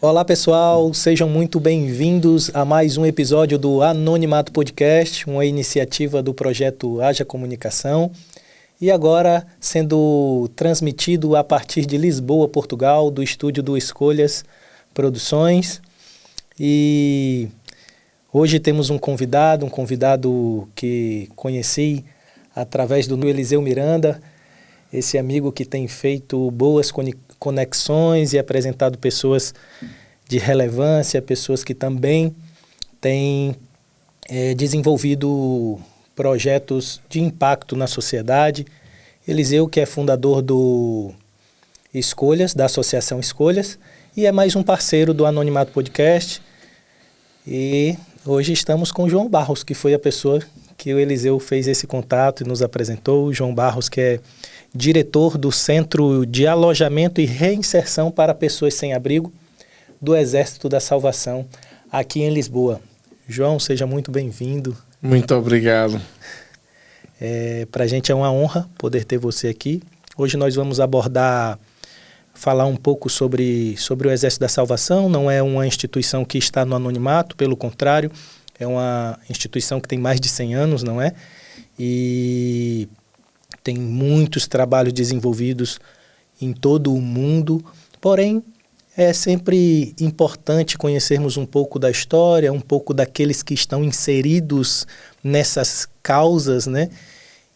Olá pessoal, sejam muito bem-vindos a mais um episódio do Anonimato Podcast, uma iniciativa do projeto Haja Comunicação, e agora sendo transmitido a partir de Lisboa, Portugal, do estúdio do Escolhas Produções. E hoje temos um convidado que conheci através do Eliseu Miranda, esse amigo que tem feito boas conexões e apresentado pessoas de relevância, pessoas que também têm desenvolvido projetos de impacto na sociedade. Eliseu, que é fundador do Escolhas, da Associação Escolhas, e é mais um parceiro do Anonimato Podcast. E hoje estamos com o João Barros, que foi a pessoa que o Eliseu fez esse contato e nos apresentou. O João Barros, que é diretor do Centro de Alojamento e Reinserção para Pessoas Sem Abrigo do Exército da Salvação, aqui em Lisboa. João, seja muito bem-vindo. Muito obrigado. Para a gente é uma honra poder ter você aqui. Hoje nós vamos falar um pouco sobre o Exército da Salvação. Não é uma instituição que está no anonimato, pelo contrário, é uma instituição que tem mais de 100 anos, não é? E tem muitos trabalhos desenvolvidos em todo o mundo, porém é sempre importante conhecermos um pouco da história, um pouco daqueles que estão inseridos nessas causas, né?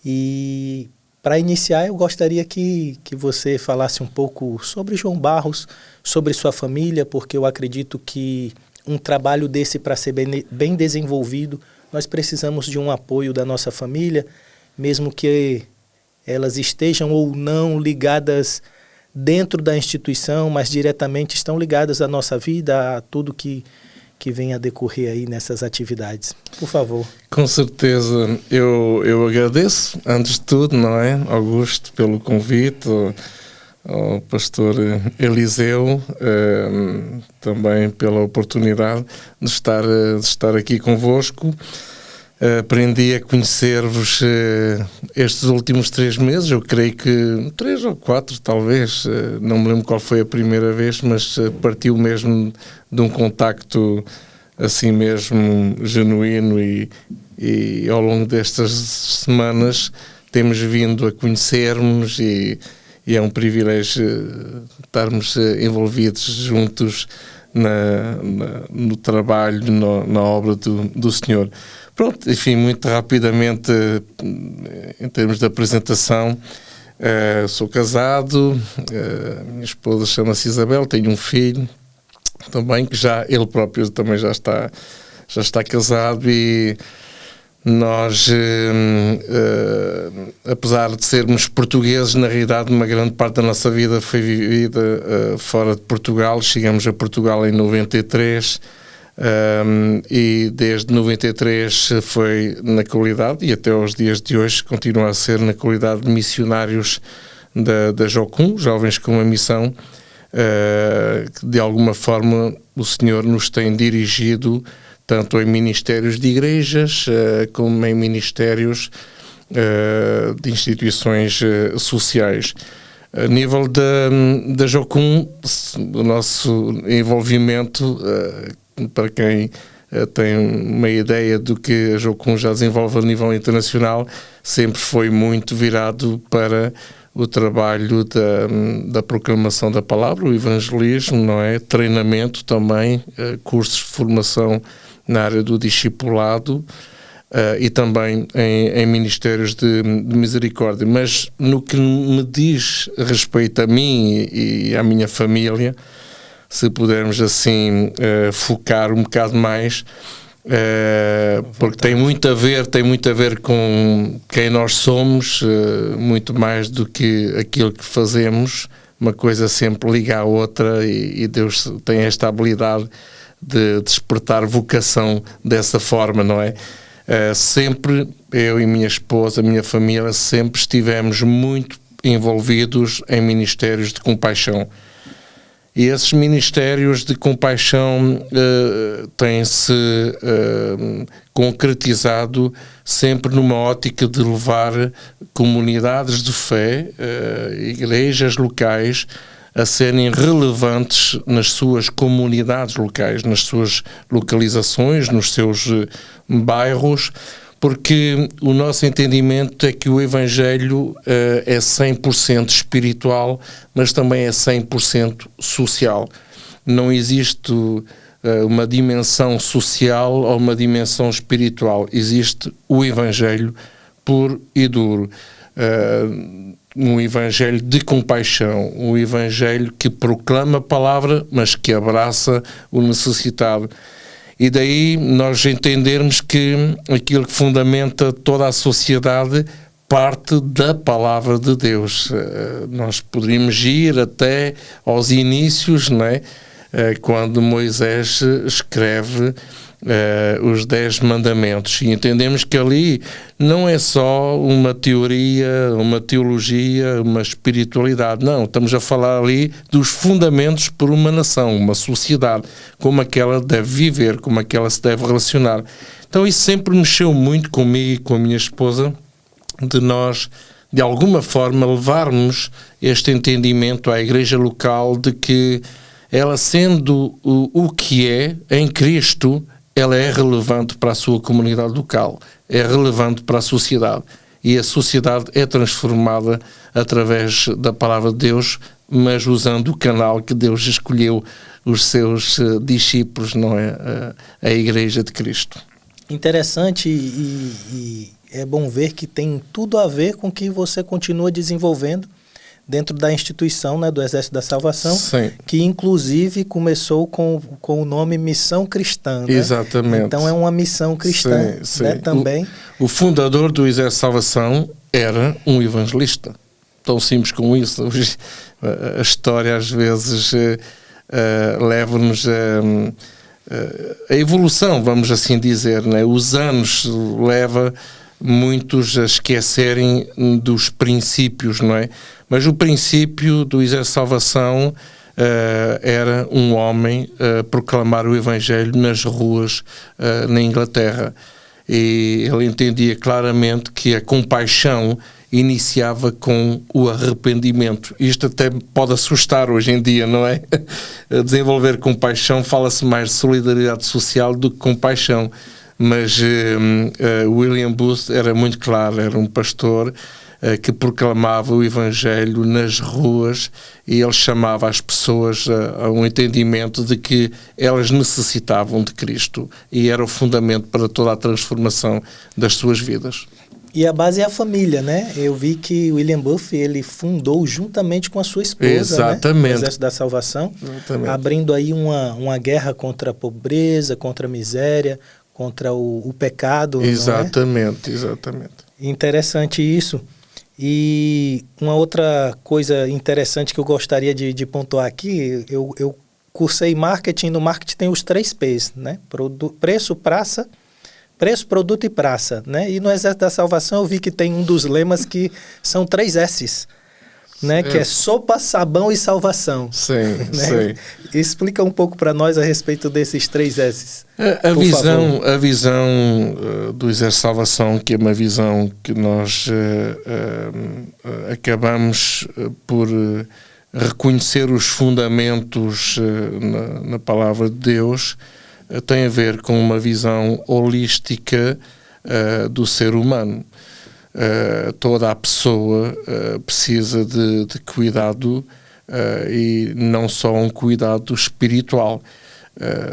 E para iniciar, eu gostaria que você falasse um pouco sobre João Barros, sobre sua família, porque eu acredito que um trabalho desse, para ser bem desenvolvido, nós precisamos de um apoio da nossa família, mesmo que elas estejam ou não ligadas dentro da instituição, mas diretamente estão ligadas à nossa vida, a tudo que vem a decorrer aí nessas atividades. Por favor. Com certeza. Eu agradeço, antes de tudo, não é, Augusto, pelo convite, ao pastor Eliseu, também pela oportunidade de estar aqui convosco. Aprendi a conhecer-vos estes últimos 3 meses, eu creio que 3 ou 4 talvez, não me lembro qual foi a primeira vez, mas partiu mesmo de um contacto assim mesmo genuíno e ao longo destas semanas temos vindo a conhecermos e é um privilégio estarmos envolvidos juntos no trabalho, na obra do Senhor. Pronto, enfim, muito rapidamente, em termos de apresentação, sou casado, minha esposa chama-se Isabel, tenho um filho também, que ele próprio também já está casado, e nós, apesar de sermos portugueses, na realidade uma grande parte da nossa vida foi vivida fora de Portugal. Chegamos a Portugal em 93, e desde 93 foi na qualidade, e até aos dias de hoje continua a ser na qualidade de missionários da JOCUM, Jovens com uma Missão, que de alguma forma o Senhor nos tem dirigido tanto em ministérios de igrejas como em ministérios de instituições sociais. A nível da JOCUM, o nosso envolvimento, para quem tem uma ideia do que a JOCUM já desenvolve a nível internacional, sempre foi muito virado para o trabalho da proclamação da palavra, o evangelismo, não é? Treinamento também, cursos de formação na área do discipulado, e também em ministérios de misericórdia. Mas no que me diz respeito a mim e à minha família, se pudermos assim focar um bocado mais, porque tem muito a ver com quem nós somos, muito mais do que aquilo que fazemos. Uma coisa sempre liga à outra, e Deus tem esta habilidade de despertar vocação dessa forma, não é? Sempre, eu e minha esposa, a minha família, sempre estivemos muito envolvidos em ministérios de compaixão. E esses ministérios de compaixão têm-se concretizado sempre numa ótica de levar comunidades de fé, igrejas locais, a serem relevantes nas suas comunidades locais, nas suas localizações, nos seus bairros, porque o nosso entendimento é que o Evangelho é 100% espiritual, mas também é 100% social. Não existe uma dimensão social ou uma dimensão espiritual. Existe o Evangelho puro e duro. Um Evangelho de compaixão, um Evangelho que proclama a palavra, mas que abraça o necessitado. E daí nós entendermos que aquilo que fundamenta toda a sociedade parte da palavra de Deus. Nós poderíamos ir até aos inícios, não é? Quando Moisés escreve os 10 mandamentos, e entendemos que ali não é só uma teoria, uma teologia, uma espiritualidade, não, estamos a falar ali dos fundamentos por uma nação, uma sociedade, como aquela deve viver, como aquela se deve relacionar. Então isso sempre mexeu muito comigo e com a minha esposa, de nós de alguma forma levarmos este entendimento à igreja local de que ela, sendo o que é em Cristo, ela é relevante para a sua comunidade local, é relevante para a sociedade, e a sociedade é transformada através da palavra de Deus, mas usando o canal que Deus escolheu, os seus discípulos, não é? A Igreja de Cristo. Interessante, e é bom ver que tem tudo a ver com o que você continua desenvolvendo dentro da instituição, né, do Exército da Salvação. Sim. Que inclusive começou com o nome Missão Cristã. Né? Exatamente. Então é uma missão cristã, sim. Né, também. O fundador do Exército de Salvação era um evangelista. Tão simples como isso. A história às vezes leva-nos a evolução, vamos assim dizer, né? Os anos leva muitos a esquecerem dos princípios, não é? Mas o princípio do Exército de Salvação era um homem proclamar o Evangelho nas ruas na Inglaterra. E ele entendia claramente que a compaixão iniciava com o arrependimento. Isto até pode assustar hoje em dia, não é? Desenvolver compaixão, fala-se mais de solidariedade social do que compaixão. Mas William Booth era muito claro, era um pastor que proclamava o Evangelho nas ruas, e ele chamava as pessoas a um entendimento de que elas necessitavam de Cristo, e era o fundamento para toda a transformação das suas vidas. E a base é a família, né? Eu vi que William Booth, ele fundou juntamente com a sua esposa, exatamente, né? O Exército da Salvação, exatamente, abrindo aí uma guerra contra a pobreza, contra a miséria, contra o pecado. Exatamente, não é? Exatamente. Interessante isso. E uma outra coisa interessante que eu gostaria de pontuar aqui, eu cursei marketing. No marketing tem os 3 P's, né? Preço, produto e praça, né? E no Exército da Salvação eu vi que tem um dos lemas que são 3 S's, né? Que é sopa, sabão e salvação. Sim, né? sim. Explica um pouco para nós a respeito desses 3 S's. A visão do Exército de Salvação, que é uma visão que nós acabamos por reconhecer os fundamentos na palavra de Deus, tem a ver com uma visão holística do ser humano. Toda a pessoa precisa de cuidado, e não só um cuidado espiritual.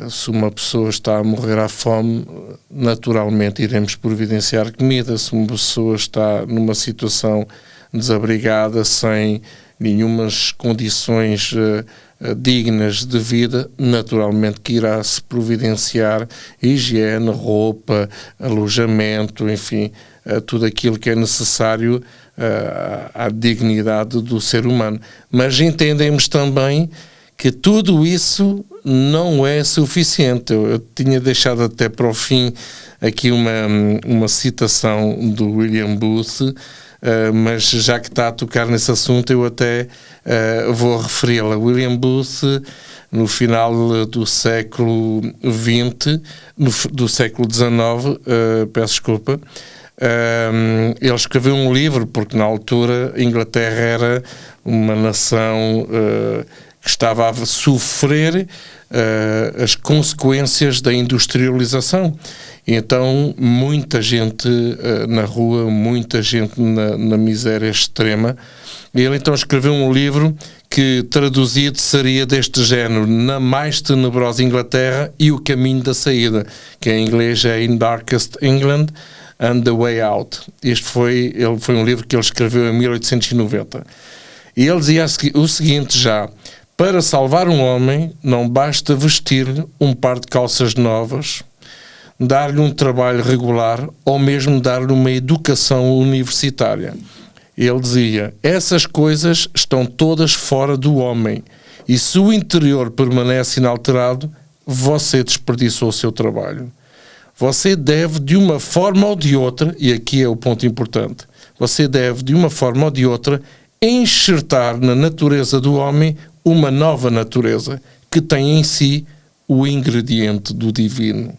Se uma pessoa está a morrer à fome, naturalmente iremos providenciar comida. Se uma pessoa está numa situação desabrigada, sem nenhumas condições dignas de vida, naturalmente que irá-se providenciar higiene, roupa, alojamento, enfim, tudo aquilo que é necessário à dignidade do ser humano. Mas entendemos também que tudo isso não é suficiente. Eu tinha deixado até para o fim aqui uma citação do William Booth, mas já que está a tocar nesse assunto, eu até vou referi-la. William Booth, no final do século XX, do século XIX, peço desculpa, Ele escreveu um livro, porque na altura a Inglaterra era uma nação que estava a sofrer as consequências da industrialização. E então muita gente na rua, muita gente na miséria extrema. E ele então escreveu um livro que traduzido seria deste género: Na Mais Tenebrosa Inglaterra e o Caminho da Saída, que em inglês é In Darkest England and the Way Out. Este foi um livro que ele escreveu em 1890. E ele dizia o seguinte já: para salvar um homem não basta vestir-lhe um par de calças novas, dar-lhe um trabalho regular ou mesmo dar-lhe uma educação universitária. Ele dizia: essas coisas estão todas fora do homem, e se o interior permanece inalterado, você desperdiçou o seu trabalho. Você deve, de uma forma ou de outra, e aqui é o ponto importante, você deve, de uma forma ou de outra, enxertar na natureza do homem uma nova natureza, que tem em si o ingrediente do divino.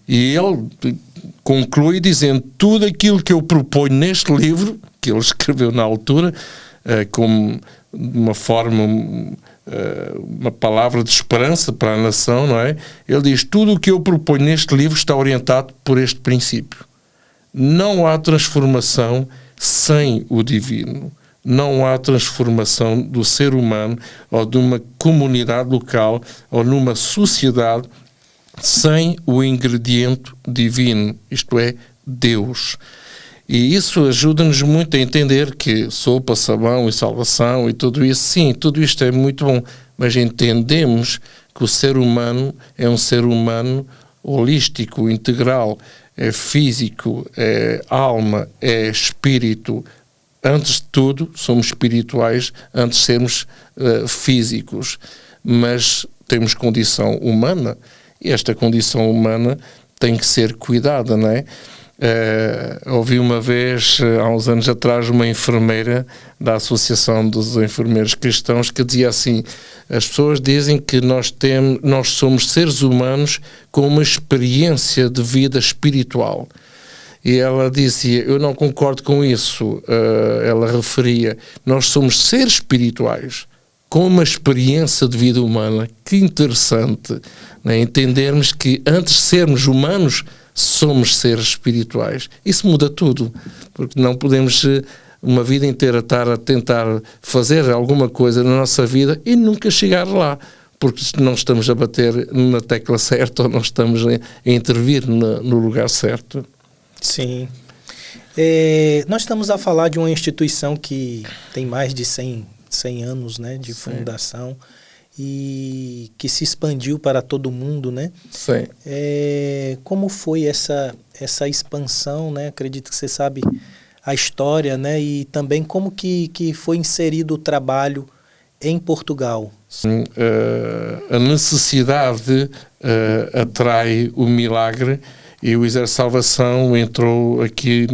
E ele conclui dizendo: tudo aquilo que eu proponho neste livro, que ele escreveu na altura, como uma forma, uma palavra de esperança para a nação, não é? Ele diz: tudo o que eu proponho neste livro está orientado por este princípio. Não há transformação sem o divino. Não há transformação do ser humano ou de uma comunidade local ou numa sociedade sem o ingrediente divino, isto é, Deus. E isso ajuda-nos muito a entender que sopa, sabão e salvação e tudo isso, sim, tudo isto é muito bom, mas entendemos que o ser humano é um ser humano holístico, integral, é físico, é alma, é espírito. Antes de tudo, somos espirituais, antes de sermos físicos, mas temos condição humana, e esta condição humana tem que ser cuidada, não é? Ouvi uma vez, há uns anos atrás, uma enfermeira da Associação dos Enfermeiros Cristãos que dizia assim: as pessoas dizem que nós somos seres humanos com uma experiência de vida espiritual. E ela dizia: eu não concordo com isso. Ela referia: nós somos seres espirituais com uma experiência de vida humana. Que interessante, né? Entendermos que antes de sermos humanos somos seres espirituais. Isso muda tudo, porque não podemos uma vida inteira estar a tentar fazer alguma coisa na nossa vida e nunca chegar lá, porque não estamos a bater na tecla certa ou não estamos a intervir no lugar certo. Sim. Nós estamos a falar de uma instituição que tem mais de 100 anos, né, de fundação e que se expandiu para todo mundo, né? Sim. Como foi essa expansão, né? Acredito que você sabe a história, né? E também como que foi inserido o trabalho em Portugal. Sim, a necessidade atrai o milagre. E o Exército de Salvação entrou aqui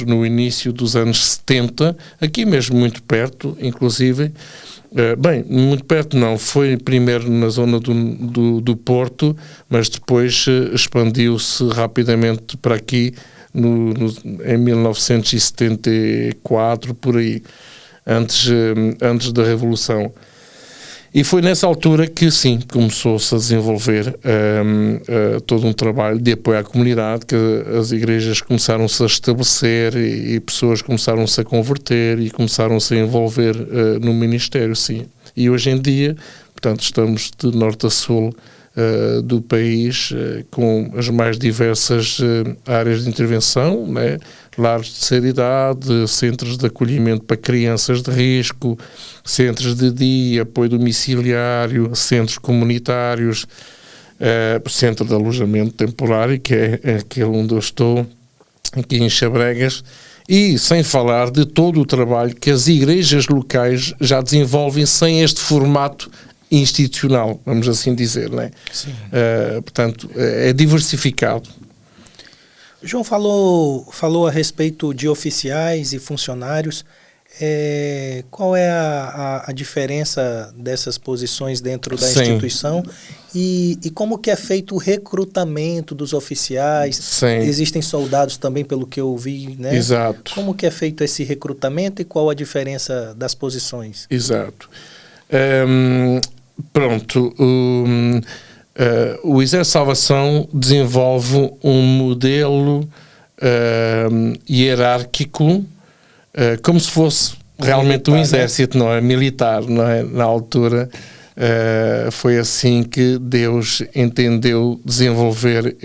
no início dos anos 70, aqui mesmo muito perto, inclusive. Bem, muito perto não, foi primeiro na zona do Porto, mas depois expandiu-se rapidamente para aqui em 1974, por aí, antes da Revolução. E foi nessa altura que, sim, começou-se a desenvolver todo um trabalho de apoio à comunidade, que as igrejas começaram-se a estabelecer e pessoas começaram-se a converter e começaram-se a envolver no ministério, sim. E hoje em dia, portanto, estamos de norte a sul do país com as mais diversas áreas de intervenção, né? Lares de terceira idade, centros de acolhimento para crianças de risco, centros de dia, apoio domiciliário, centros comunitários, centro de alojamento temporário, que é aquele onde eu estou, aqui em Chabregas, e sem falar de todo o trabalho que as igrejas locais já desenvolvem sem este formato institucional, vamos assim dizer, não é? Sim. Portanto, é diversificado. João falou a respeito de oficiais e funcionários. qual é a diferença dessas posições dentro da Sim. instituição e como que é feito o recrutamento dos oficiais? Sim. Existem soldados também, pelo que eu vi, né? Exato. Como que é feito esse recrutamento e qual a diferença das posições? Exato. Pronto, o Exército de Salvação desenvolve um modelo hierárquico, como se fosse realmente militar, um exército, né? Não é? Militar, não é? Na altura foi assim que Deus entendeu desenvolver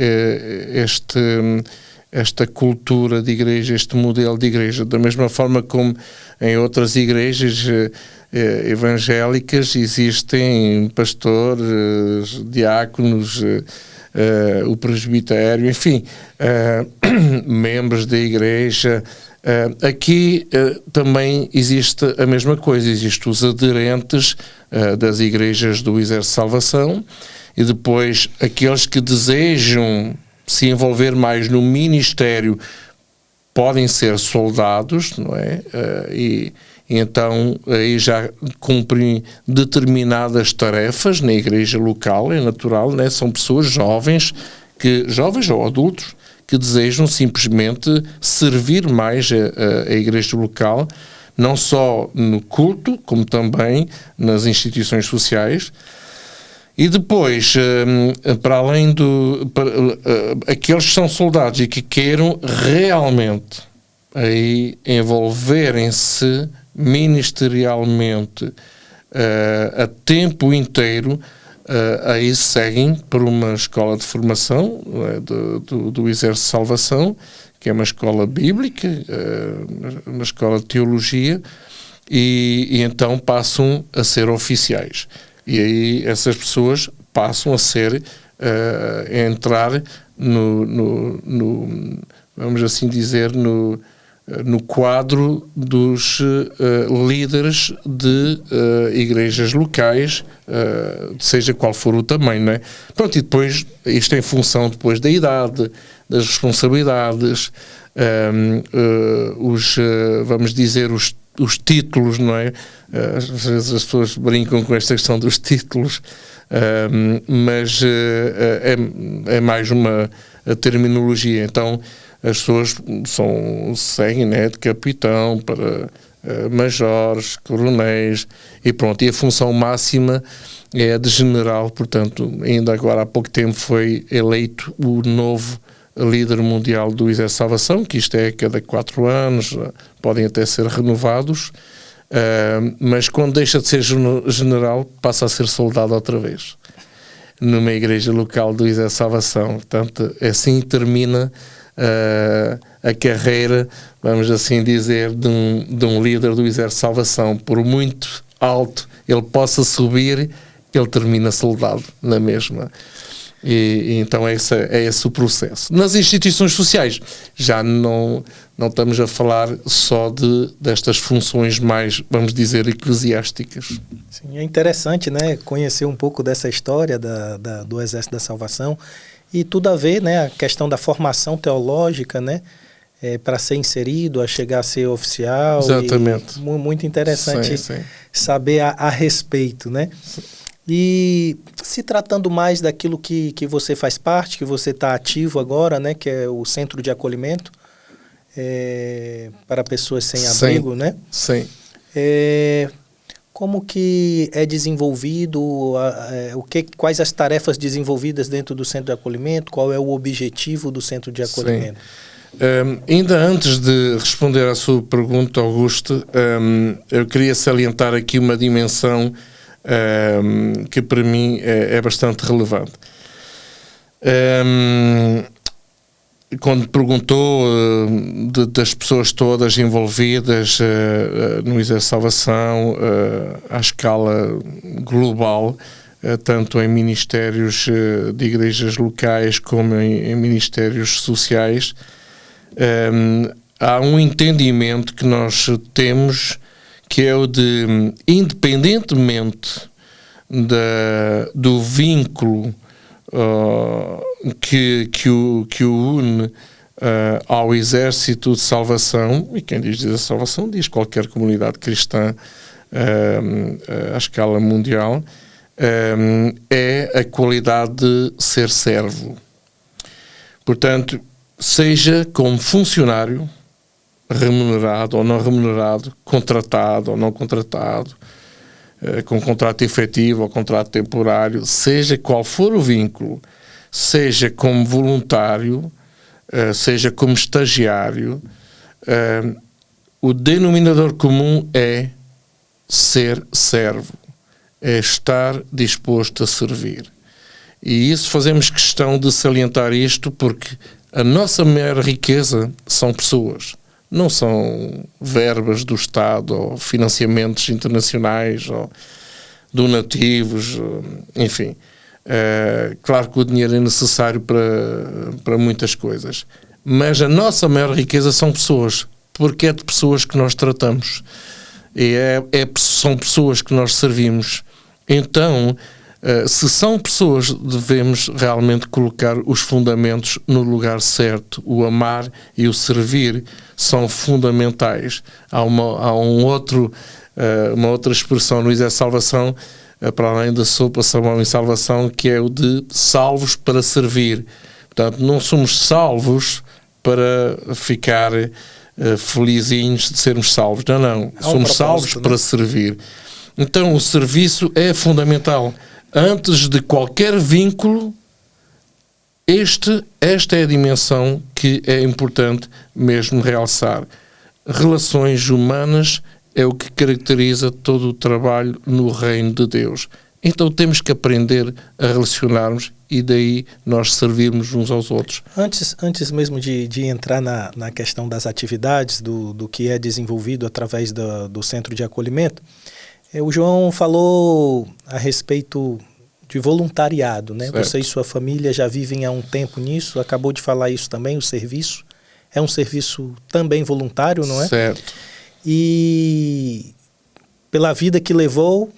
esta cultura de igreja, este modelo de igreja, da mesma forma como em outras igrejas evangélicas existem pastores, diáconos, o presbitério, enfim, membros da igreja. Aqui também existe a mesma coisa, existem os aderentes das igrejas do Exército de Salvação e depois aqueles que desejam se envolver mais no ministério podem ser soldados, não é? E então aí já cumprem determinadas tarefas na igreja local, é natural, né? São pessoas jovens ou adultos que desejam simplesmente servir mais a igreja local, não só no culto, como também nas instituições sociais. E depois, para além aqueles que são soldados e que queiram realmente aí envolverem-se ministerialmente a tempo inteiro, aí seguem por uma escola de formação do Exército de Salvação, que é uma escola bíblica, uma escola de teologia, e então passam a ser oficiais. E aí essas pessoas passam a ser, a entrar vamos assim dizer, no quadro dos líderes de igrejas locais, seja qual for o tamanho, não é? Pronto, e depois, isto em função depois da idade, das responsabilidades, vamos dizer, os títulos, não é? Às vezes as pessoas brincam com esta questão dos títulos, mas é mais uma terminologia. Então, as pessoas seguem, né, de capitão para majores, coronéis, e pronto. E a função máxima é a de general, portanto, ainda agora há pouco tempo foi eleito o novo líder mundial do Exército de Salvação, que isto é cada 4 anos, podem até ser renovados, mas quando deixa de ser general, passa a ser soldado outra vez, numa igreja local do Exército de Salvação. Portanto, assim termina a carreira, vamos assim dizer, de um líder do Exército de Salvação. Por muito alto ele possa subir, ele termina soldado na mesma. E então é esse o processo. Nas instituições sociais já não estamos a falar só destas funções mais, vamos dizer, eclesiásticas. Sim, é interessante, né, conhecer um pouco dessa história do Exército da Salvação e tudo a ver, né, a questão da formação teológica, né, para ser inserido, a chegar a ser oficial. Exatamente. Muito interessante sim. saber a respeito, né? E se tratando mais daquilo que você faz parte, que você está ativo agora, né, que é o Centro de Acolhimento para pessoas sem abrigo, né? Sim. Como que é desenvolvido, quais as tarefas desenvolvidas dentro do Centro de Acolhimento, qual é o objetivo do Centro de Acolhimento? Ainda antes de responder à sua pergunta, Augusto, eu queria salientar aqui uma dimensão que para mim é bastante relevante. Quando perguntou das pessoas todas envolvidas no Exército de Salvação à escala global, tanto em ministérios de igrejas locais como em ministérios sociais, há um entendimento que nós temos, que é o de, independentemente do vínculo que o une ao Exército de Salvação, e quem diz de salvação diz qualquer comunidade cristã à escala mundial, é a qualidade de ser servo. Portanto, seja como funcionário, remunerado ou não remunerado, contratado ou não contratado, com contrato efetivo ou contrato temporário, seja qual for o vínculo, seja como voluntário, seja como estagiário, o denominador comum é ser servo, é estar disposto a servir. E isso fazemos questão de salientar isto porque a nossa maior riqueza são pessoas, não são verbas do Estado ou financiamentos internacionais ou donativos, enfim. Claro que o dinheiro é necessário para muitas coisas, mas a nossa maior riqueza são pessoas, porque é de pessoas que nós tratamos e são pessoas que nós servimos. Então, se são pessoas, devemos realmente colocar os fundamentos no lugar certo. O amar e o servir são fundamentais. Há uma outra expressão no Exército de Salvação, para além da sopa, sabão e salvação, que é o de salvos para servir. Portanto, não somos salvos para ficar felizinhos de sermos salvos. Não. Somos salvos para servir. Então, o serviço é fundamental. Antes de qualquer vínculo, esta é a dimensão que é importante mesmo realçar. Relações humanas é o que caracteriza todo o trabalho no reino de Deus. Então temos que aprender a relacionarmos e daí nós servirmos uns aos outros. Antes mesmo de entrar na questão das atividades, do que é desenvolvido através do Centro de Acolhimento, o João falou a respeito de voluntariado, né? Certo. Você e sua família já vivem há um tempo nisso, acabou de falar isso também, o serviço. É um serviço também voluntário, não é? Certo. E pela vida que levou,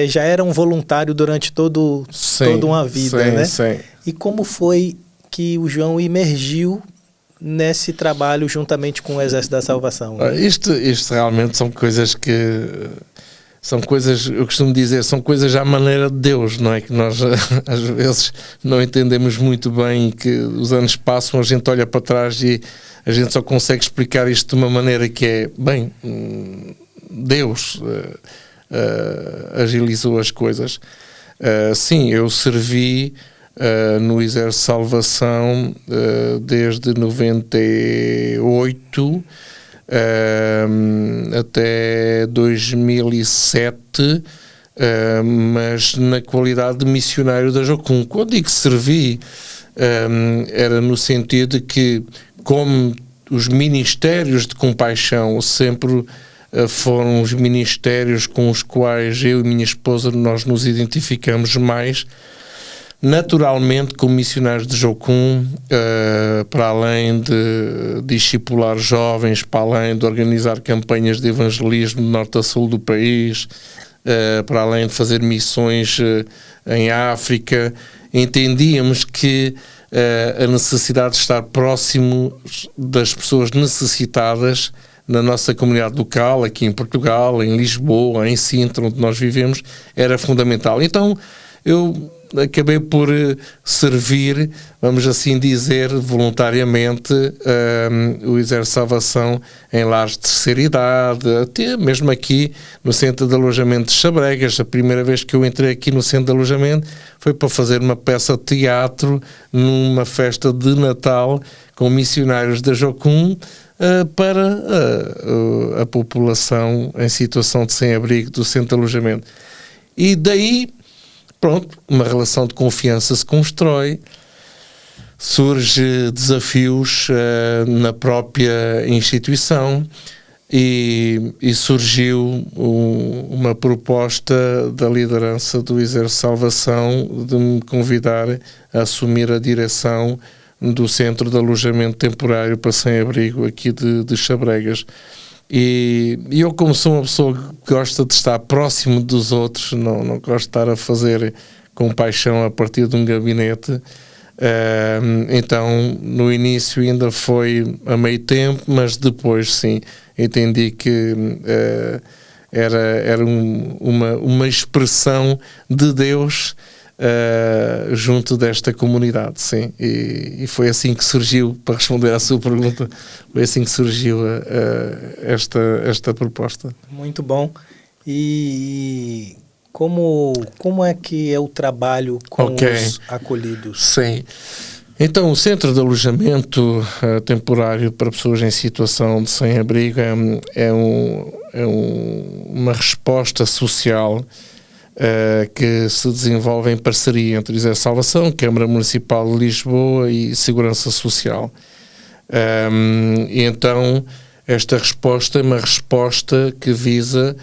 já era um voluntário durante toda uma vida, né? Sim. E como foi que o João emergiu nesse trabalho juntamente com o Exército da Salvação? Isto realmente são coisas que... São coisas, eu costumo dizer, são coisas à maneira de Deus, não é? Que nós às vezes não entendemos muito bem e que os anos passam, a gente olha para trás e a gente só consegue explicar isto de uma maneira que é, bem, Deus agilizou as coisas. Sim, eu servi no Exército de Salvação desde 98 até 2007, mas na qualidade de missionário da Jocum. Quando digo servi, era no sentido de que, como os ministérios de compaixão sempre foram os ministérios com os quais eu e minha esposa nós nos identificamos mais, naturalmente, como missionários de Jocum, para além de discipular jovens, para além de organizar campanhas de evangelismo de norte a sul do país, para além de fazer missões em África, entendíamos que a necessidade de estar próximo das pessoas necessitadas na nossa comunidade local, aqui em Portugal, em Lisboa, em Sintra, onde nós vivemos, era fundamental. Então, eu acabei por servir, vamos assim dizer, voluntariamente o Exército de Salvação em lares de terceira idade, até mesmo aqui no Centro de Alojamento de Xabregas. A primeira vez que eu entrei aqui no Centro de Alojamento foi para fazer uma peça de teatro numa festa de Natal com missionários da Jocum para a população em situação de sem-abrigo do Centro de Alojamento. E daí, pronto, uma relação de confiança se constrói, surge desafios na própria instituição e surgiu uma proposta da liderança do Exército de Salvação de me convidar a assumir a direção do Centro de Alojamento Temporário para Sem-Abrigo aqui de Xabregas. E eu, como sou uma pessoa que gosta de estar próximo dos outros, não gosto de estar a fazer com paixão a partir de um gabinete, Então, no início ainda foi a meio tempo, mas depois, sim, entendi que era uma expressão de Deus junto desta comunidade, sim. E foi assim que surgiu, para responder à sua pergunta, foi assim que surgiu esta proposta. Muito bom. E como é que é o trabalho com os acolhidos? Sim. Então, o Centro de Alojamento Temporário para Pessoas em Situação de Sem-Abrigo é uma resposta social que se desenvolve em parceria entre Exército de Salvação, Câmara Municipal de Lisboa e Segurança Social. E então, esta resposta é uma resposta que visa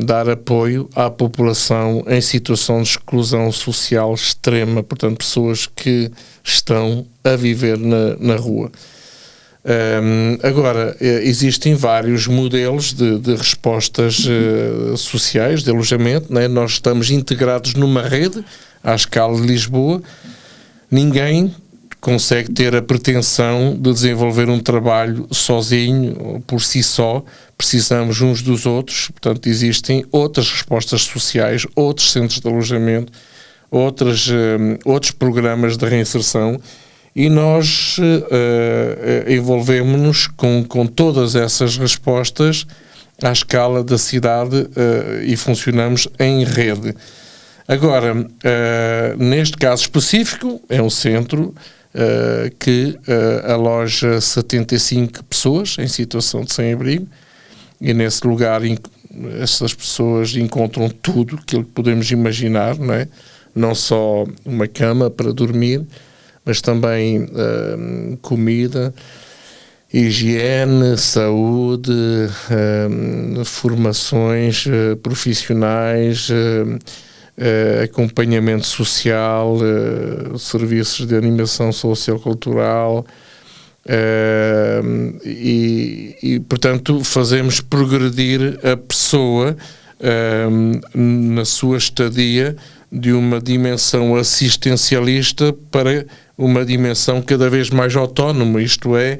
dar apoio à população em situação de exclusão social extrema, portanto, pessoas que estão a viver na rua. Agora, existem vários modelos de respostas sociais, de alojamento, né? Nós estamos integrados numa rede à escala de Lisboa. Ninguém consegue ter a pretensão de desenvolver um trabalho sozinho, por si só. Precisamos uns dos outros, portanto existem outras respostas sociais, outros centros de alojamento, outros programas de reinserção, e nós envolvemos-nos com todas essas respostas à escala da cidade e funcionamos em rede. Agora, neste caso específico, é um centro que aloja 75 pessoas em situação de sem-abrigo, e nesse lugar essas pessoas encontram tudo aquilo que podemos imaginar, não é? Não só uma cama para dormir, mas também comida, higiene, saúde, formações profissionais, acompanhamento social, serviços de animação sociocultural, e portanto fazemos progredir a pessoa na sua estadia de uma dimensão assistencialista para uma dimensão cada vez mais autónoma, isto é,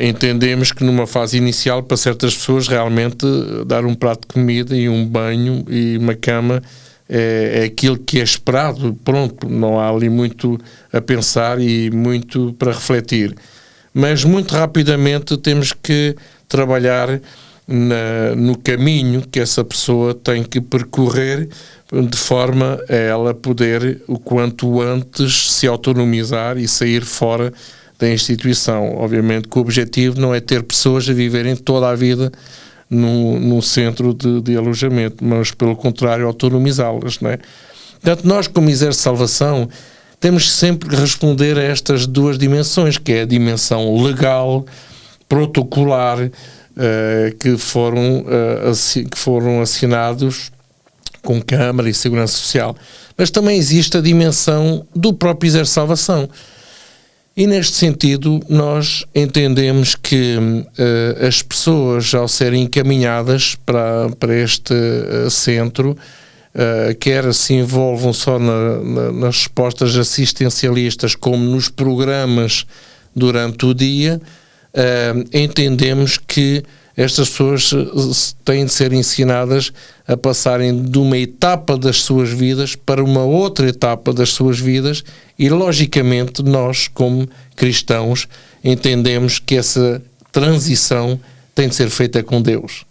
entendemos que numa fase inicial, para certas pessoas, realmente dar um prato de comida e um banho e uma cama é aquilo que é esperado. Pronto, não há ali muito a pensar e muito para refletir. Mas muito rapidamente temos que trabalhar no caminho que essa pessoa tem que percorrer, de forma a ela poder, o quanto antes, se autonomizar e sair fora da instituição. Obviamente que o objetivo não é ter pessoas a viverem toda a vida num centro de alojamento, mas pelo contrário autonomizá-las, não é? Portanto, nós como Exército de Salvação temos sempre que responder a estas duas dimensões, que é a dimensão legal, protocolar, que foram assinados com Câmara e Segurança Social, mas também existe a dimensão do próprio Exército de Salvação. E neste sentido nós entendemos que as pessoas, ao serem encaminhadas para este centro, quer se envolvam só nas respostas assistencialistas como nos programas durante o dia, entendemos que estas pessoas têm de ser ensinadas a passarem de uma etapa das suas vidas para uma outra etapa das suas vidas, e logicamente nós, como cristãos, entendemos que essa transição tem de ser feita com Deus.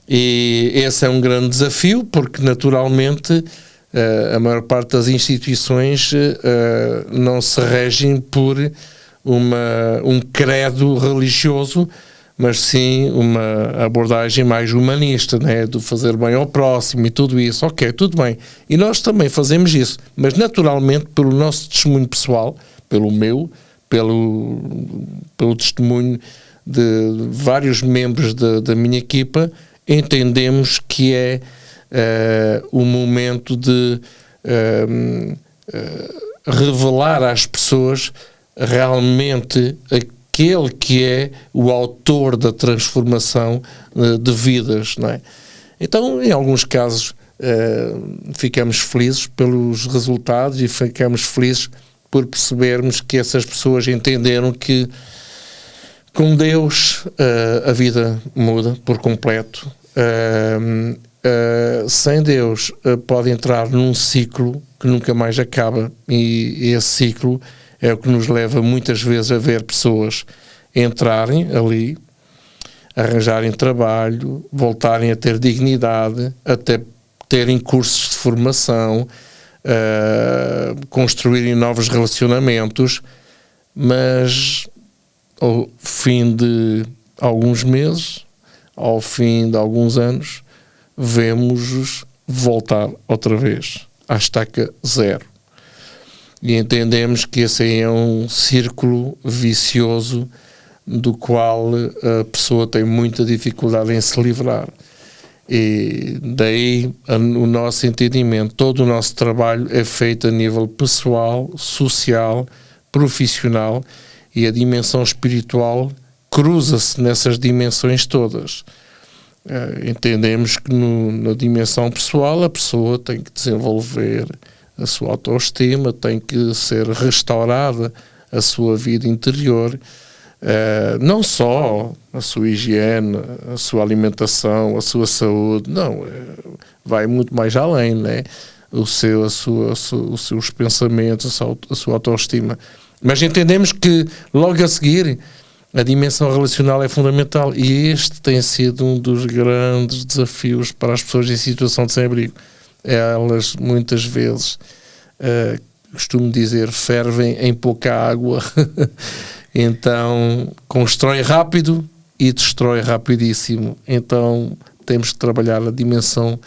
E esse é um grande desafio, porque naturalmente a maior parte das instituições não se regem por um credo religioso, mas sim uma abordagem mais humanista, né? Do fazer bem ao próximo e tudo isso. Ok, tudo bem. E nós também fazemos isso, mas naturalmente pelo nosso testemunho pessoal, pelo testemunho de vários membros da minha equipa, entendemos que é o momento de revelar às pessoas realmente aquele que é o autor da transformação de vidas, não é? Então, em alguns casos, ficamos felizes pelos resultados e ficamos felizes por percebermos que essas pessoas entenderam que com Deus a vida muda por completo. Sem Deus pode entrar num ciclo que nunca mais acaba, e esse ciclo é o que nos leva muitas vezes a ver pessoas entrarem ali, arranjarem trabalho, voltarem a ter dignidade, até terem cursos de formação, construírem novos relacionamentos, mas ao fim de alguns meses, ao fim de alguns anos, vemos-os voltar outra vez à estaca zero. E entendemos que esse aí é um círculo vicioso do qual a pessoa tem muita dificuldade em se livrar. E daí o nosso entendimento, todo o nosso trabalho é feito a nível pessoal, social, profissional, e a dimensão espiritual cruza-se nessas dimensões todas. Entendemos que na dimensão pessoal a pessoa tem que desenvolver a sua autoestima, tem que ser restaurada a sua vida interior, não só a sua higiene, a sua alimentação, a sua saúde, não, vai muito mais além, né? Os seus pensamentos, a sua autoestima. Mas entendemos que logo a seguir a dimensão relacional é fundamental, e este tem sido um dos grandes desafios para as pessoas em situação de sem-abrigo. Elas muitas vezes, costumo dizer, fervem em pouca água. Então constrói rápido e destrói rapidíssimo. Então temos que trabalhar a dimensão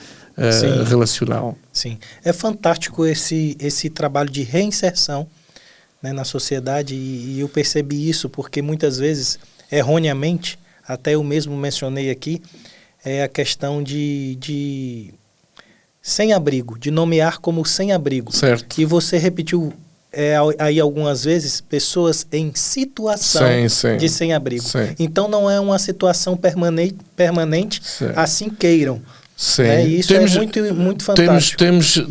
relacional. Sim, é fantástico esse trabalho de reinserção, né, na sociedade, e eu percebi isso porque muitas vezes, erroneamente, até eu mesmo mencionei aqui, é a questão de sem-abrigo, de nomear como sem-abrigo. Certo. E você repetiu aí algumas vezes, pessoas em situação de sem-abrigo. Então não é uma situação permanente, assim queiram. Sim. E isso é muito fantástico.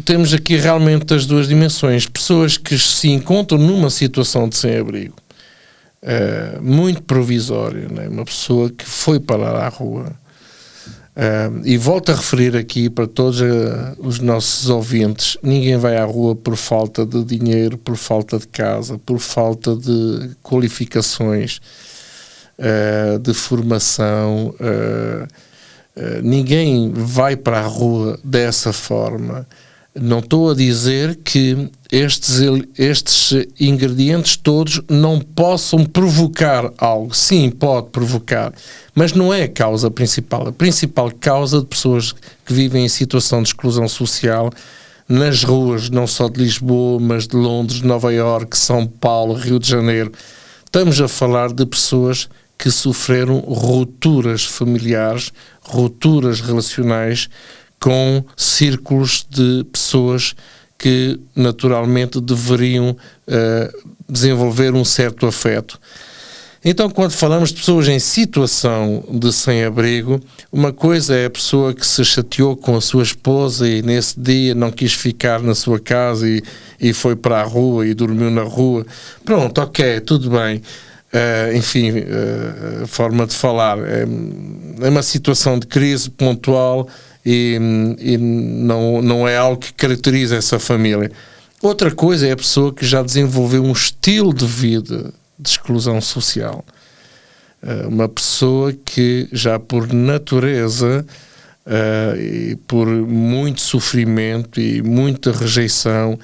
Temos aqui realmente as duas dimensões. Pessoas que se encontram numa situação de sem-abrigo, muito provisória, né? Uma pessoa que foi parar à rua. E volto a referir aqui para todos os nossos ouvintes: ninguém vai à rua por falta de dinheiro, por falta de casa, por falta de qualificações, de formação. Ninguém vai para a rua dessa forma. Não estou a dizer que estes ingredientes todos não possam provocar algo. Sim, pode provocar, mas não é a causa principal. A principal causa de pessoas que vivem em situação de exclusão social nas ruas, não só de Lisboa, mas de Londres, Nova Iorque, São Paulo, Rio de Janeiro. Estamos a falar de pessoas que sofreram rupturas familiares, rupturas relacionais com círculos de pessoas que naturalmente deveriam desenvolver um certo afeto. Então, quando falamos de pessoas em situação de sem-abrigo, uma coisa é a pessoa que se chateou com a sua esposa e nesse dia não quis ficar na sua casa e foi para a rua e dormiu na rua. Pronto, ok, tudo bem. Enfim, forma de falar. É uma situação de crise pontual e não é algo que caracteriza essa família. Outra coisa é a pessoa que já desenvolveu um estilo de vida de exclusão social. Uma pessoa que já por natureza e por muito sofrimento e muita rejeição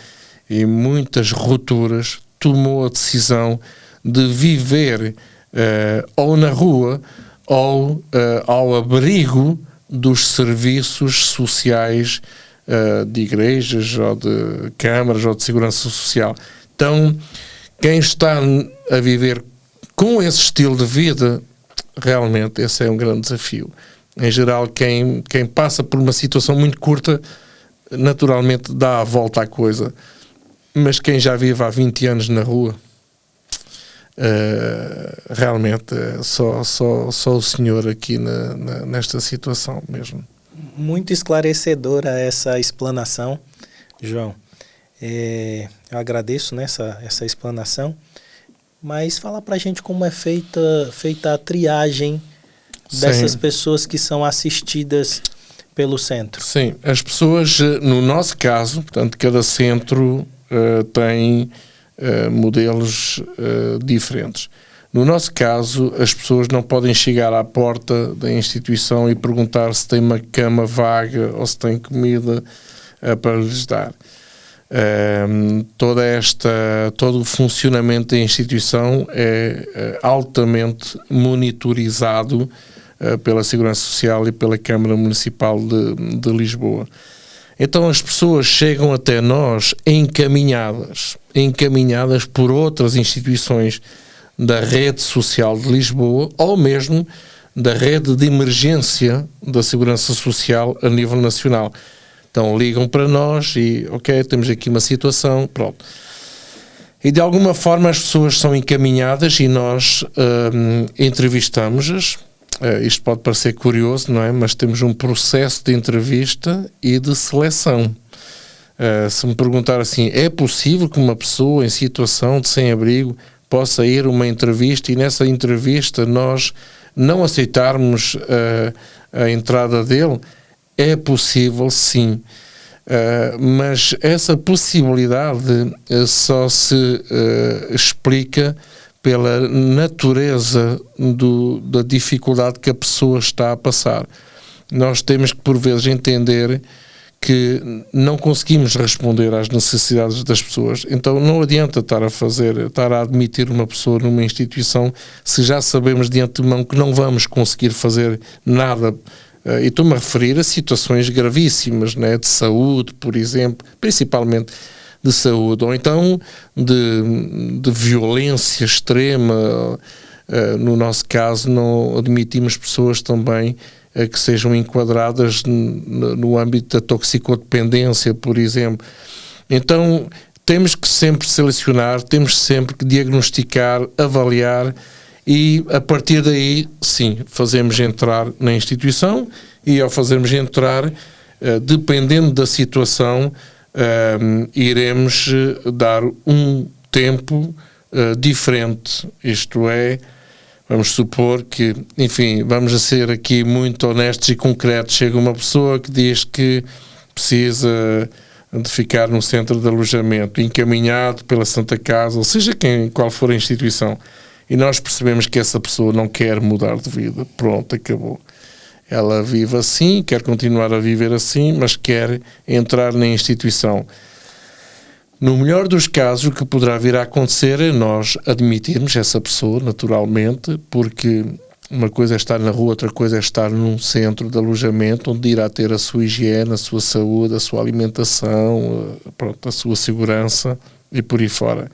e muitas rupturas tomou a decisão de viver ou na rua ou ao abrigo dos serviços sociais de igrejas ou de câmaras ou de segurança social. Então, quem está a viver com esse estilo de vida, realmente esse é um grande desafio. Em geral, quem passa por uma situação muito curta, naturalmente dá a volta à coisa. Mas quem já vive há 20 anos na rua, realmente só o senhor aqui nesta situação mesmo. Muito esclarecedora essa explanação, João. Eu agradeço, né, essa explanação, mas fala pra gente como é feita a triagem dessas pessoas que são assistidas pelo centro. Sim, as pessoas, no nosso caso, portanto, cada centro tem modelos diferentes. No nosso caso, as pessoas não podem chegar à porta da instituição e perguntar se tem uma cama vaga ou se tem comida para lhes dar. Todo o funcionamento da instituição é altamente monitorizado pela Segurança Social e pela Câmara Municipal de Lisboa. Então as pessoas chegam até nós encaminhadas por outras instituições da rede social de Lisboa ou mesmo da rede de emergência da Segurança Social a nível nacional. Então ligam para nós e, ok, temos aqui uma situação, pronto. E de alguma forma as pessoas são encaminhadas e nós entrevistamos-as. Isto pode parecer curioso, não é? Mas temos um processo de entrevista e de seleção. Se me perguntar assim, é possível que uma pessoa em situação de sem-abrigo possa ir a uma entrevista e nessa entrevista nós não aceitarmos a entrada dele? É possível, sim. Mas essa possibilidade só se explica pela natureza da dificuldade que a pessoa está a passar. Nós temos que, por vezes, entender que não conseguimos responder às necessidades das pessoas. Então não adianta estar a admitir uma pessoa numa instituição se já sabemos de antemão que não vamos conseguir fazer nada. E estou-me a referir a situações gravíssimas, né, de saúde, por exemplo, principalmente de saúde, ou então de violência extrema. No nosso caso, não admitimos pessoas também que sejam enquadradas no âmbito da toxicodependência, por exemplo. Então, temos que sempre selecionar, temos sempre que diagnosticar, avaliar e, a partir daí, sim, fazemos entrar na instituição e, ao fazermos entrar, dependendo da situação, iremos dar um tempo diferente, isto é, vamos supor que, enfim, vamos a ser aqui muito honestos e concretos. Chega uma pessoa que diz que precisa de ficar no centro de alojamento, encaminhado pela Santa Casa, ou seja, qual for a instituição, e nós percebemos que essa pessoa não quer mudar de vida. Pronto, acabou. Ela vive assim, quer continuar a viver assim, mas quer entrar na instituição. No melhor dos casos, o que poderá vir a acontecer é nós admitirmos essa pessoa, naturalmente, porque uma coisa é estar na rua, outra coisa é estar num centro de alojamento, onde irá ter a sua higiene, a sua saúde, a sua alimentação, pronto, a sua segurança e por aí fora.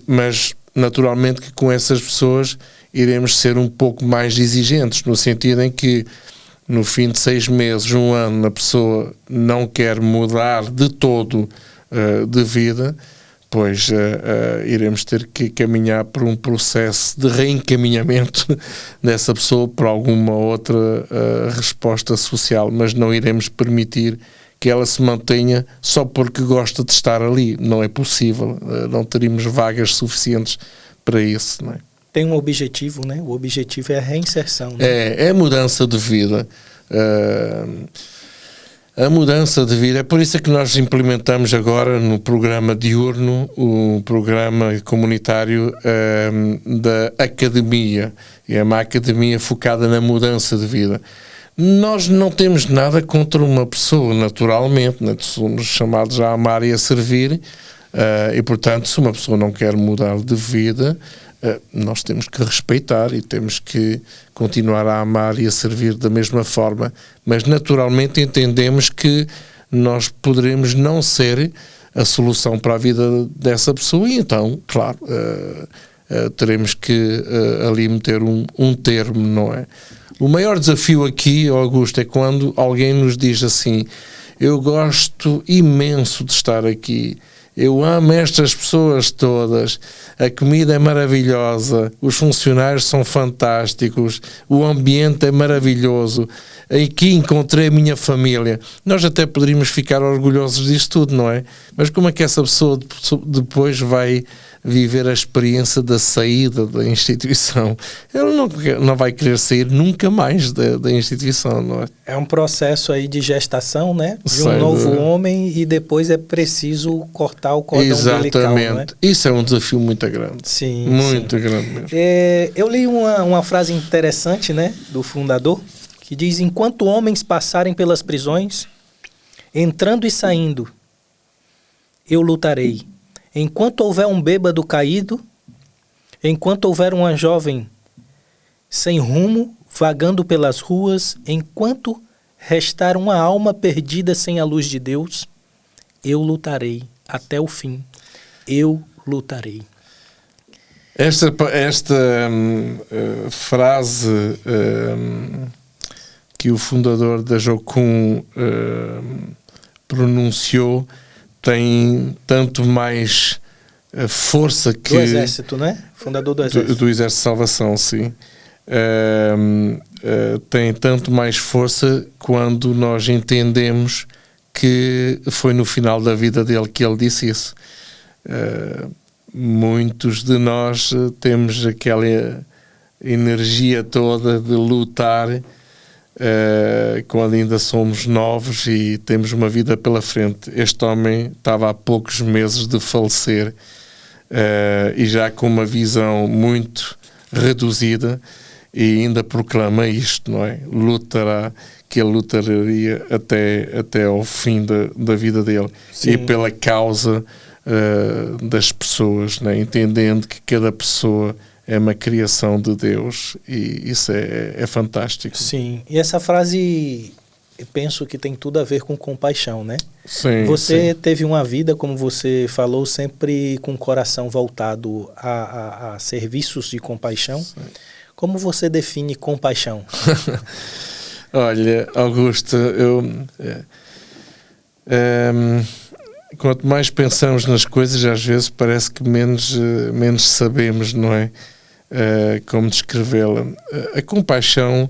Mas, naturalmente, que com essas pessoas iremos ser um pouco mais exigentes, no sentido em que no fim de 6 meses, 1 ano, a pessoa não quer mudar de todo de vida, pois iremos ter que caminhar por um processo de reencaminhamento dessa pessoa para alguma outra resposta social, mas não iremos permitir que ela se mantenha só porque gosta de estar ali. Não é possível, não teríamos vagas suficientes para isso, não é? Tem um objetivo, né? O objetivo é a reinserção, né? É a mudança de vida. A mudança de vida, é por isso que nós implementamos agora no programa diurno, o programa comunitário da academia. É uma academia focada na mudança de vida. Nós não temos nada contra uma pessoa, naturalmente, né? Somos chamados a amar e a servir, e portanto, se uma pessoa não quer mudar de vida, nós temos que respeitar e temos que continuar a amar e a servir da mesma forma, mas naturalmente entendemos que nós poderemos não ser a solução para a vida dessa pessoa e então, claro, teremos que ali meter um termo, não é? O maior desafio aqui, Augusto, é quando alguém nos diz assim: eu gosto imenso de estar aqui, eu amo estas pessoas todas, a comida é maravilhosa, os funcionários são fantásticos, o ambiente é maravilhoso, aqui encontrei a minha família. Nós até poderíamos ficar orgulhosos disto tudo, não é? Mas como é que essa pessoa depois vai viver a experiência da saída da instituição? Ele não vai querer sair nunca mais da instituição, não é? É um processo aí de gestação, né? De um Sem novo dúvida. homem, e depois é preciso cortar o cordão umbilical, não é? Isso é um desafio muito grande. Sim, Muito sim. grande mesmo. Eu li uma frase interessante, né, do fundador, que diz: enquanto homens passarem pelas prisões, entrando e saindo, eu lutarei. Enquanto houver um bêbado caído, enquanto houver uma jovem sem rumo, vagando pelas ruas, enquanto restar uma alma perdida sem a luz de Deus, eu lutarei até o fim. Eu lutarei. Esta frase que o fundador da Jocum pronunciou tem tanto mais força que... Do Exército, né? Fundador do Exército. Do Exército de Salvação, sim. Tem tanto mais força quando nós entendemos que foi no final da vida dele que ele disse isso. Muitos de nós temos aquela energia toda de lutar quando ainda somos novos e temos uma vida pela frente. Este homem estava há poucos meses de falecer e já com uma visão muito reduzida, e ainda proclama isto, não é? Que ele lutaria até ao fim da vida dele. Sim. E pela causa das pessoas, né? Entendendo que cada pessoa é uma criação de Deus, e isso é fantástico. Sim, e essa frase, eu penso que tem tudo a ver com compaixão, né? Sim, você sim. teve uma vida, como você falou, sempre com o coração voltado a serviços de compaixão. Sim. Como você define compaixão? Olha, Augusto, quanto mais pensamos nas coisas, às vezes parece que menos sabemos, não é? Como descrevê-la. A compaixão,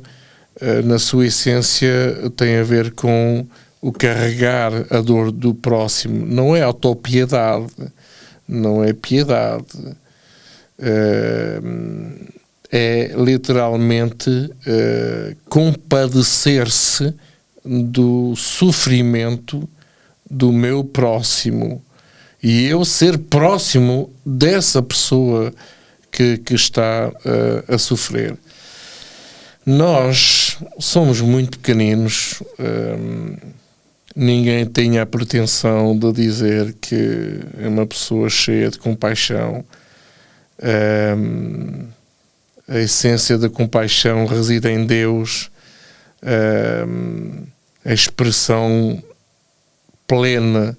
na sua essência, tem a ver com o carregar a dor do próximo. Não é autopiedade, não é piedade. É literalmente compadecer-se do sofrimento do meu próximo, e eu ser próximo dessa pessoa que está a sofrer. Nós somos muito pequeninos, ninguém tem a pretensão de dizer que é uma pessoa cheia de compaixão. A essência da compaixão reside em Deus, a expressão plena,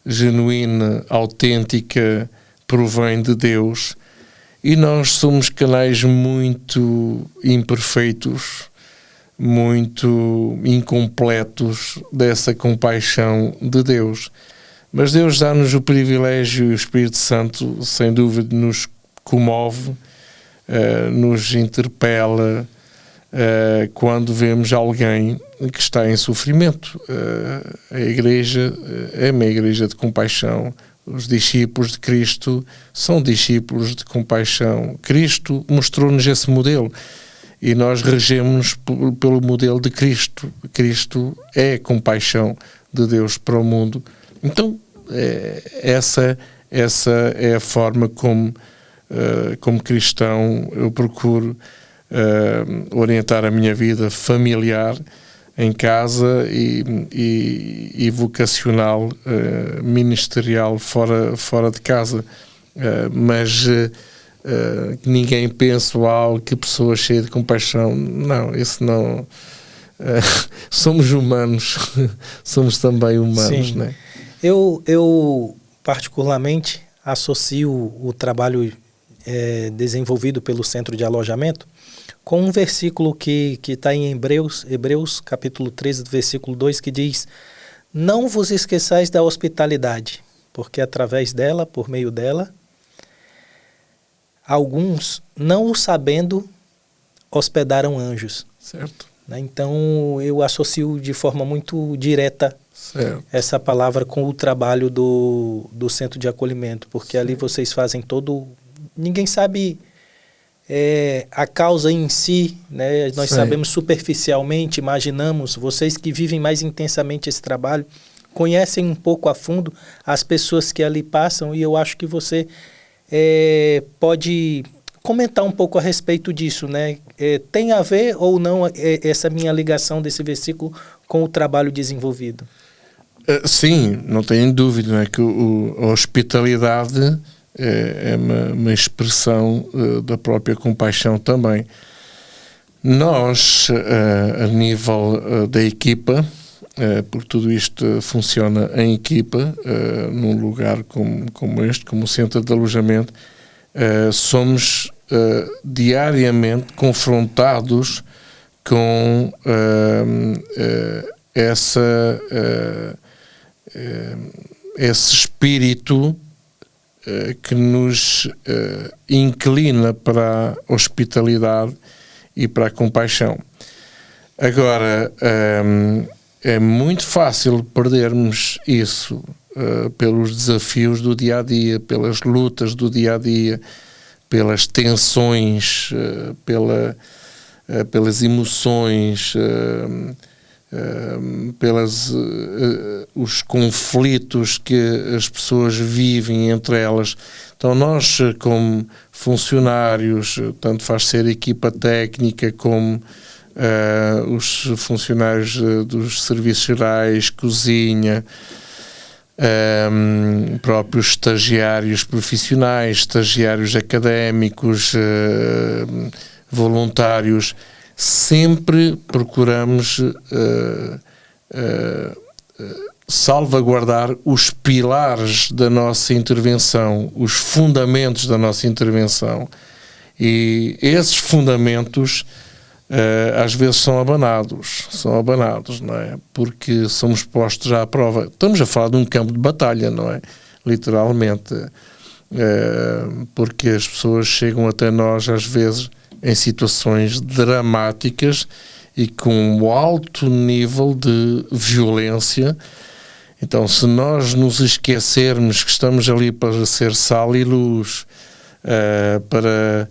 genuína, autêntica provém de Deus, e nós somos canais muito imperfeitos, muito incompletos dessa compaixão de Deus. Mas Deus dá-nos o privilégio, e o Espírito Santo sem dúvida nos comove, nos interpela quando vemos alguém que está em sofrimento. A Igreja é uma igreja de compaixão. Os discípulos de Cristo são discípulos de compaixão. Cristo mostrou-nos esse modelo e nós regemos pelo modelo de Cristo. Cristo é a compaixão de Deus para o mundo. Então, essa é a forma como cristão eu procuro orientar a minha vida familiar, em casa, e vocacional, ministerial fora de casa. Mas ninguém pensa, que pessoa cheia de compaixão. Não, isso não. Somos humanos, somos também humanos. Sim. Né? Eu particularmente associo o trabalho desenvolvido pelo Centro de Alojamento com um versículo que está em Hebreus capítulo 13, versículo 2, que diz: não vos esqueçais da hospitalidade, porque através dela, por meio dela, alguns, não o sabendo, hospedaram anjos. Certo. Então, eu associo de forma muito direta essa palavra com o trabalho do centro de acolhimento, porque ali vocês fazem todo... Ninguém sabe a causa em si, né? Nós sabemos superficialmente, imaginamos. Vocês que vivem mais intensamente esse trabalho, conhecem um pouco a fundo as pessoas que ali passam, e eu acho que você pode comentar um pouco a respeito disso, né? Tem a ver ou não essa minha ligação desse versículo com o trabalho desenvolvido? Sim, não tenho dúvida, né, que a hospitalidade é uma expressão da própria compaixão também. Nós, a nível da equipa, porque tudo isto funciona em equipa, num lugar como este, como o centro de alojamento, somos diariamente confrontados com esse espírito que nos inclina para a hospitalidade e para a compaixão. Agora, é muito fácil perdermos isso pelos desafios do dia-a-dia, pelas lutas do dia-a-dia, pelas tensões, pelas emoções, os conflitos que as pessoas vivem entre elas. Então nós, como funcionários, tanto faz ser equipa técnica como os funcionários dos serviços gerais, cozinha, próprios estagiários profissionais, estagiários académicos, voluntários, sempre procuramos salvaguardar os pilares da nossa intervenção, os fundamentos da nossa intervenção. E esses fundamentos às vezes são abanados, não é? Porque somos postos à prova. Estamos a falar de um campo de batalha, não é? Literalmente. Porque as pessoas chegam até nós, às vezes, em situações dramáticas e com um alto nível de violência. Então, se nós nos esquecermos que estamos ali para ser sal e luz, para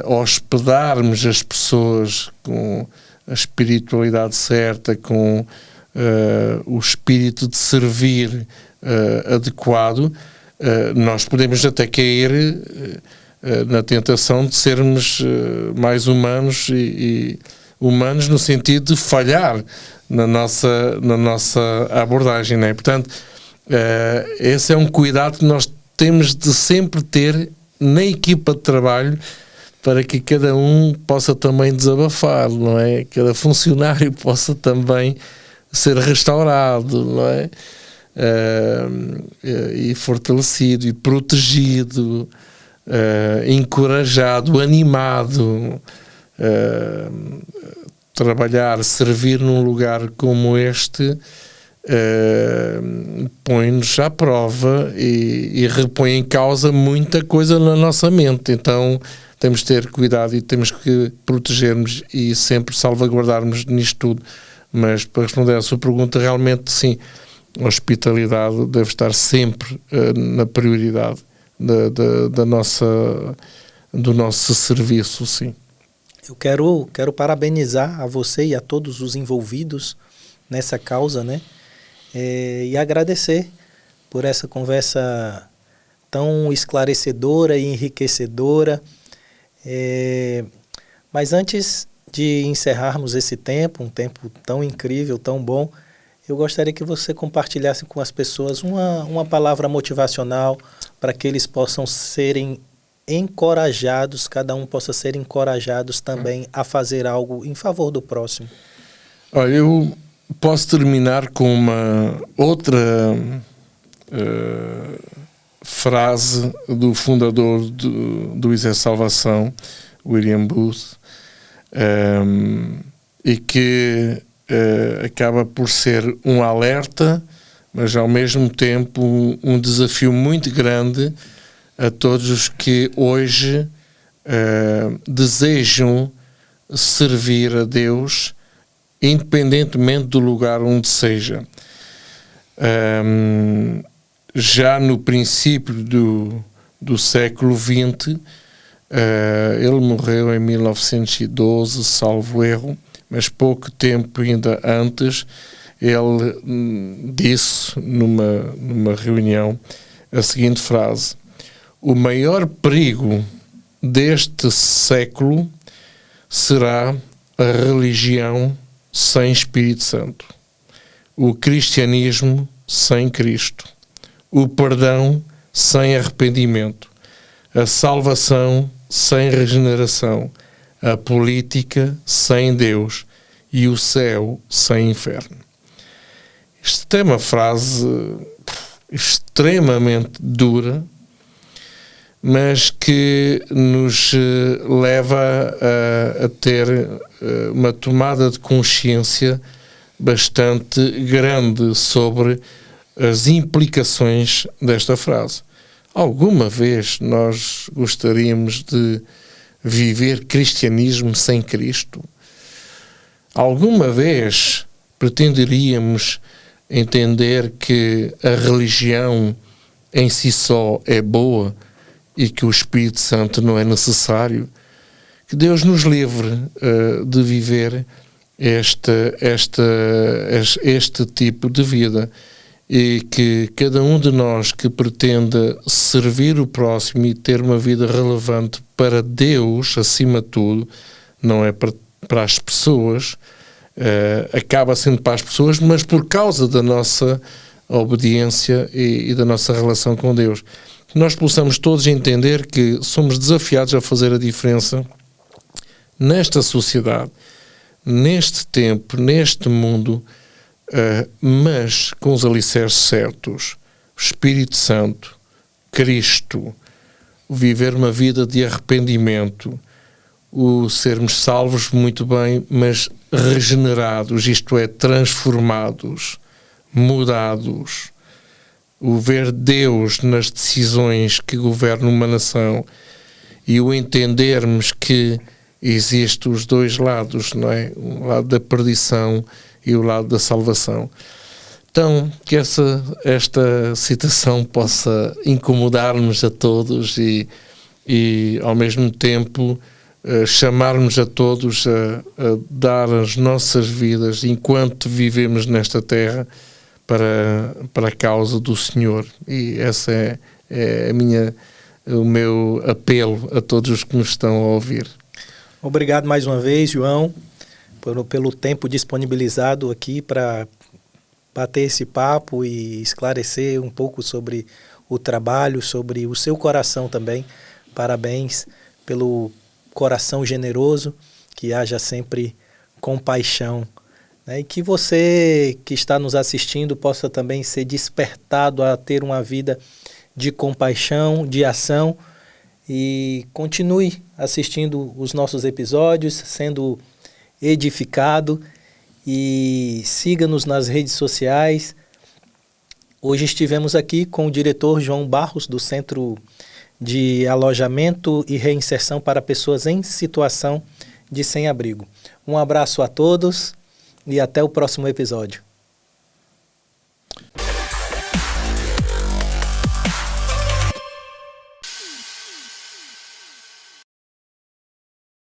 hospedarmos as pessoas com a espiritualidade certa, com o espírito de servir adequado, nós podemos até cair na tentação de sermos mais humanos e humanos no sentido de falhar na nossa abordagem, não é? Portanto, esse é um cuidado que nós temos de sempre ter na equipa de trabalho, para que cada um possa também desabafar, não é? Cada funcionário possa também ser restaurado, não é? E fortalecido, e protegido, encorajado, animado. Trabalhar, servir num lugar como este põe-nos à prova e repõe em causa muita coisa na nossa mente. Então temos de ter cuidado e temos que protegermos e sempre salvaguardarmos nisto tudo. Mas para responder à sua pergunta, realmente sim, a hospitalidade deve estar sempre na prioridade do nosso serviço, sim. Eu quero parabenizar a você e a todos os envolvidos nessa causa, né? E agradecer por essa conversa tão esclarecedora e enriquecedora. Mas antes de encerrarmos esse tempo, um tempo tão incrível, tão bom, eu gostaria que você compartilhasse com as pessoas uma palavra motivacional para que eles possam serem encorajados, cada um possa ser encorajados também a fazer algo em favor do próximo. Olha, eu posso terminar com uma outra frase do fundador do ISE Salvação, William Booth, e que acaba por ser um alerta mas ao mesmo tempo um desafio muito grande a todos os que hoje desejam servir a Deus, independentemente do lugar onde seja. Já no princípio do século XX, ele morreu em 1912, salvo erro, mas pouco tempo ainda antes, ele disse numa reunião a seguinte frase: o maior perigo deste século será a religião sem Espírito Santo, o cristianismo sem Cristo, o perdão sem arrependimento, a salvação sem regeneração, a política sem Deus e o céu sem inferno. Isto é uma frase extremamente dura, mas que nos leva a ter uma tomada de consciência bastante grande sobre as implicações desta frase. Alguma vez nós gostaríamos de viver cristianismo sem Cristo? Alguma vez pretenderíamos entender que a religião em si só é boa e que o Espírito Santo não é necessário? Que Deus nos livre de viver este tipo de vida, e que cada um de nós que pretenda servir o próximo e ter uma vida relevante para Deus, acima de tudo, não é para as pessoas, acaba sendo para as pessoas, mas por causa da nossa obediência e da nossa relação com Deus. Que nós possamos todos entender que somos desafiados a fazer a diferença nesta sociedade, neste tempo, neste mundo, mas com os alicerces certos: o Espírito Santo, Cristo, o viver uma vida de arrependimento, o sermos salvos, muito bem, mas regenerados, isto é, transformados, mudados, o ver Deus nas decisões que governam uma nação e o entendermos que existem os dois lados, não é? O lado da perdição e o lado da salvação. Então, que esta citação possa incomodar-nos a todos e ao mesmo tempo chamar-nos a todos a dar as nossas vidas enquanto vivemos nesta terra para a causa do Senhor. E esse é o meu apelo a todos os que nos estão a ouvir. Obrigado mais uma vez, João, pelo tempo disponibilizado aqui para bater esse papo e esclarecer um pouco sobre o trabalho, sobre o seu coração também. Parabéns pelo coração generoso, que haja sempre compaixão, né? E que você que está nos assistindo possa também ser despertado a ter uma vida de compaixão, de ação, e continue assistindo os nossos episódios, sendo edificado, e siga-nos nas redes sociais. Hoje estivemos aqui com o diretor João Barros, do Centro de Alojamento e Reinserção para Pessoas em Situação de Sem-Abrigo. Um abraço a todos e até o próximo episódio.